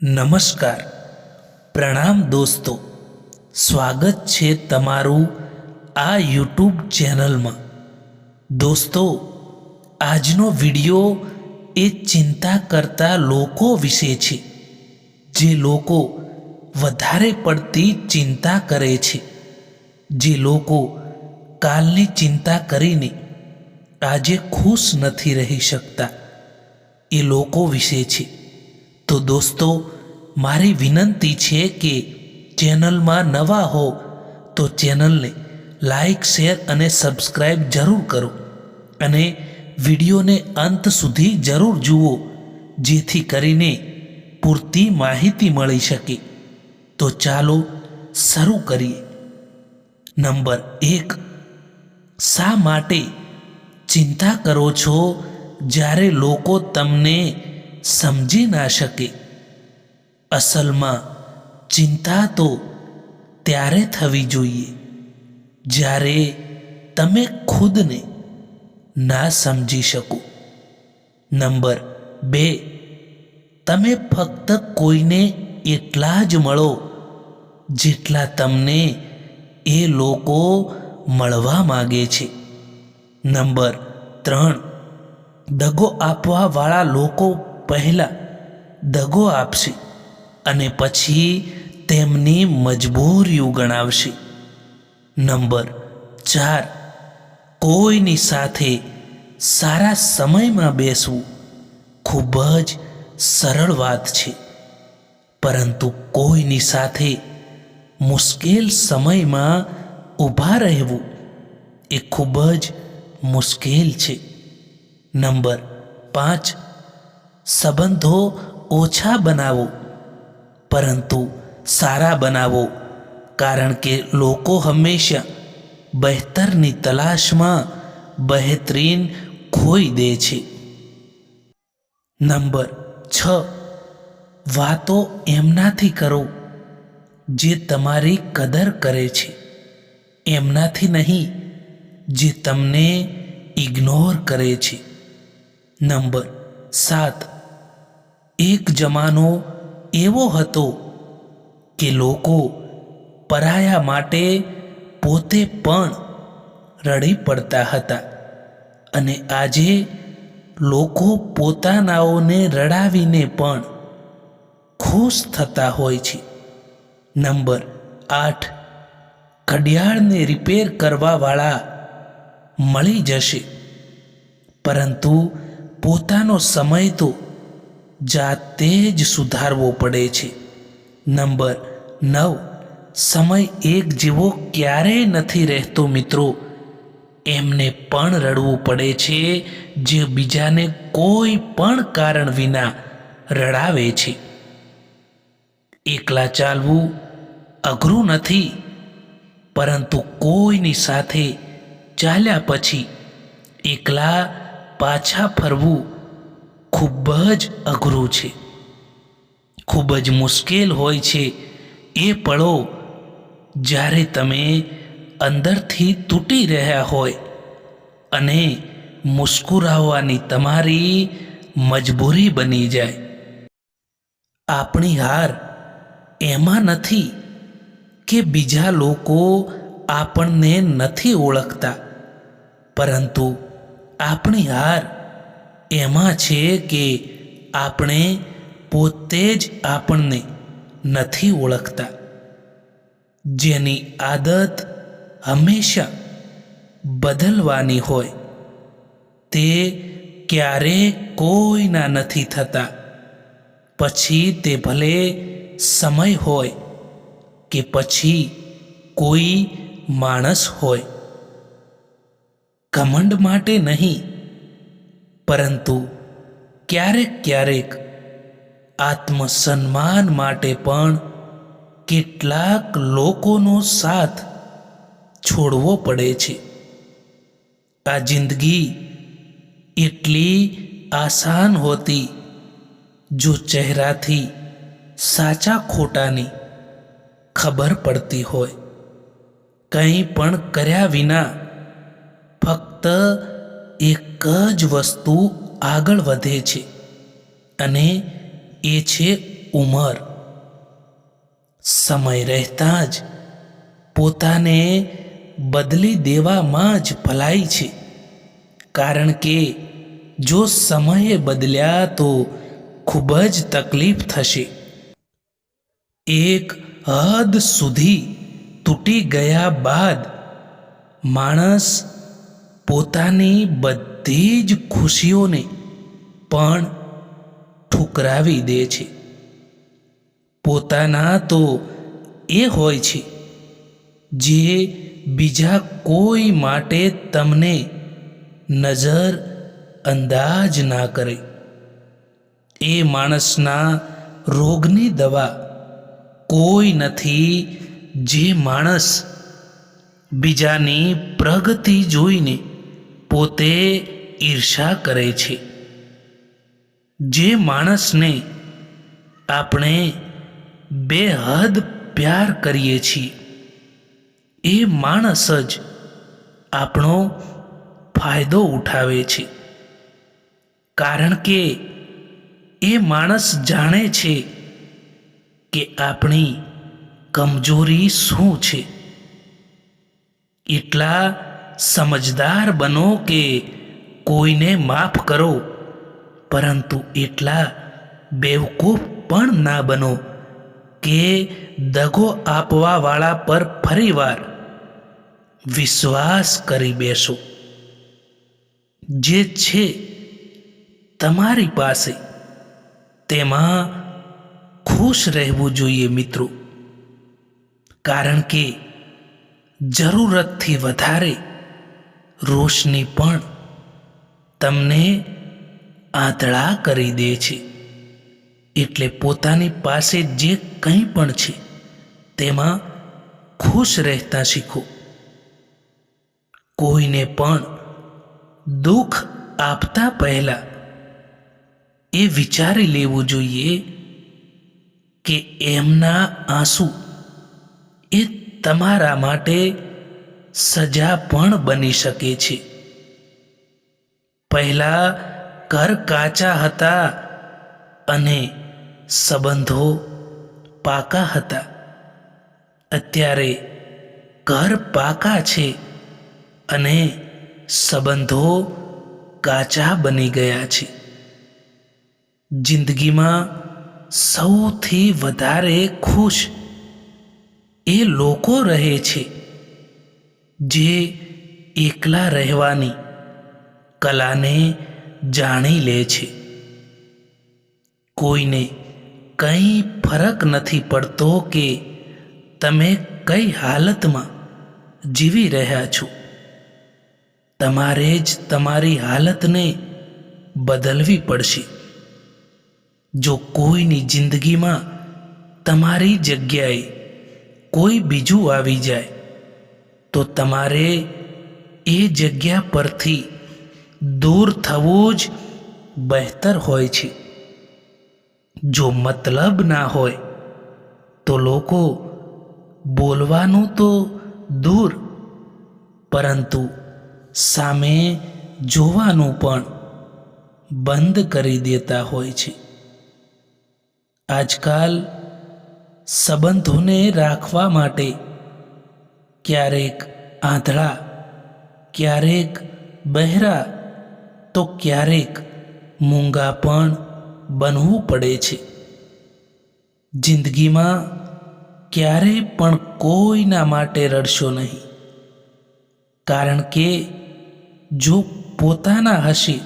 નમસ્કાર, પ્રણામ દોસ્તો. સ્વાગત છે તમારું આ યુટ્યુબ ચેનલમાં. દોસ્તો, આજનો વિડિયો એ ચિંતા કરતા લોકો વિશે છે, જે લોકો વધારે પડતી ચિંતા કરે છે, જે લોકો કાલની ચિંતા કરીને આજે ખુશ નથી રહી શકતા, એ લોકો વિશે છે. તો દોસ્તો, મારી વિનંતી છે કે ચેનલમાં નવા હો તો ચેનલને લાઈક, શેર અને સબસ્ક્રાઈબ જરૂર કરો અને વિડીયોને અંત સુધી જરૂર જુઓ, જેથી કરીને પૂરતી માહિતી મળી શકે. તો ચાલો શરૂ કરીએ. નંબર 1, શા માટે ચિંતા કરો છો જ્યારે લોકો તમને સમજી ના શકે? અસલમાં ચિંતા તો ત્યારે થવી જોઈએ જ્યારે તમે ખુદને ના સમજી શકો. નંબર 2, તમે ફક્ત કોઈને એટલા જ મળો જેટલા તમને એ લોકો મળવા માગે છે. નંબર 3, દગો આપવાવાળા લોકો પહેલાં દગો આપશે અને પછી તેમની મજબૂરીઓ ગણાવશે. નંબર 4, કોઈની સાથે સારા સમયમાં બેસવું ખૂબ જ સરળ વાત છે, પરંતુ કોઈની સાથે મુશ્કેલ સમયમાં ઊભા રહેવું એ ખૂબ જ મુશ્કેલ છે. નંબર 5, સંબંધો ઓછા બનાવો પરંતુ સારા બનાવો, કારણ કે લોકો હંમેશા બહેતરની તલાશમાં બહેતરીન ખોઈ દે છે. નંબર 6, વાતો એમનાથી કરો જે તમારી કદર કરે છે, એમનાથી નહીં જે તમને ઇગ્નોર કરે છે. નંબર 7, એક જમાનો એવો હતો કે લોકો પરાયા માટે પોતે પણ રડી પડતા હતા, અને આજે લોકો પોતાનાઓને રડાવીને પણ ખુશ થતા હોય છે. નંબર 8, ઘડિયાળને રિપેર કરવાવાળા મળી જશે, પરંતુ પોતાનો સમય તો જાતે જ સુધારવો પડે છે. નંબર 9, સમય એક જેવો ક્યારેય નથી રહેતો મિત્રો. એમને પણ રડવું પડે છે જે બીજાને કોઈ પણ કારણ વિના રડાવે છે. એકલા ચાલવું અઘરું નથી, પરંતુ કોઈની સાથે ચાલ્યા પછી એકલા પાછા ફરવું ખૂબ જ અઘરું છે. ખૂબ જ મુશ્કેલ હોય છે એ પળો જ્યારે તમે અંદરથી તૂટી રહ્યા હોય અને મુસ્કુરાવવાની તમારી મજબૂરી બની જાય. આપણી હાર એમાં નથી કે બીજા લોકો આપણને નથી ઓળખતા, પરંતુ આપણી હાર એમાં છે કે આપણે પોતે જ આપણને નથી ઓળખતા. જેની આદત હંમેશા બદલવાની હોય તે ક્યારેય કોઈના નથી થતા, પછી તે ભલે સમય હોય કે પછી કોઈ માણસ હોય. ઘમંડ માટે નહીં, પરંતુ ક્યારેક ક્યારેક આત્મસન્માન માટે પણ કેટલાક લોકોનો સાથ છોડવો પડે છે. આ જિંદગી એટલી આસાન હોતી જો ચહેરાથી સાચા ખોટાની ખબર પડતી હોય. કંઈ પણ કર્યા વિના ફક્ત એક જ વસ્તુ આગળ વધે છે, અને એ છે ઉંમર. સમય રહેતાં જ પોતાને બદલી દેવામાં જ ભલાઈ છે, કારણ કે જો સમયે બદલ્યા તો ખૂબ જ તકલીફ થશે. એક હદ સુધી તૂટી ગયા બાદ માણસ પોતાની બધી જ ખુશીઓને પણ ઠુકરાવી દે છે. પોતાના તો એ હોય છે જે બીજા કોઈ માટે તમને નજર અંદાજ ના કરે. એ માણસના રોગની દવા કોઈ નથી જે માણસ બીજાની પ્રગતિ જોઈને પોતે ઈર્ષા કરે છે. જે માણસને આપણે બેહદ પ્યાર કરીએ છીએ એ માણસ જ આપણો ફાયદો ઉઠાવે છે, કારણ કે એ માણસ જાણે છે કે આપણી કમજોરી શું છે. એટલા સમજદાર બનો કે કોઈને માફ કરો, પરંતુ એટલા બેવકૂફ પણ ના બનો કે દગો આપવાવાળા પર ફરીવાર વિશ્વાસ કરી બેસો. જે છે તમારી પાસે તેમાં ખુશ રહેવું જોઈએ મિત્રો, કારણ કે જરૂરતથી વધારે રોશની પણ તમને આંધળા કરી દે છે. એટલે પોતાની પાસે જે કંઈ પણ છે તેમાં ખુશ રહેતા શીખો. કોઈને પણ દુઃખ આપતા પહેલા એ વિચારી લેવું જોઈએ કે એમના આંસુ એ તમારા માટે સજા પણ બની શકે છે. પહેલા ઘર કાચા હતા અને સંબંધો પાકા હતા. અત્યારે ઘર પાકા છે અને સંબંધો કાચા બની ગયા છે. જિંદગીમાં સૌથી વધારે ખુશ એ લોકો રહે છે જે એકલા રહેવાની કલાને જાણી લે છે. કોઈને કંઈ ફરક નથી પડતો કે તમે કઈ હાલતમાં જીવી રહ્યા છો. તમારે જ તમારી હાલતને બદલવી પડશે. જો કોઈની જિંદગીમાં તમારી જગ્યાએ કોઈ બીજું આવી જાય તો તમારે એ જગ્યા પરથી દૂર થવું જ બહેતર હોય છે. જો મતલબ ના હોય તો લોકો બોલવાનું તો દૂર, પરંતુ સામે જોવાનું પણ બંધ કરી દેતા હોય છે. આજકાલ સંબંધોને રાખવા માટે ક્યારેક આંધળા, ક્યારેક બહેરા તો ક્યારેક મૂંગા પણ બનવું પડે છે. જિંદગીમાં ક્યારેય પણ કોઈના માટે રડશો નહીં, કારણ કે જો પોતાના હશે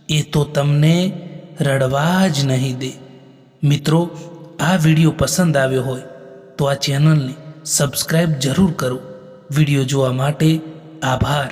એ તો તમને રડવા જ નહીં દે. મિત્રો, આ વિડીયો પસંદ આવ્યો હોય તો આ ચેનલને સબસ્ક્રાઈબ જરૂર કરો. વિડીયો જોવા માટે આભાર.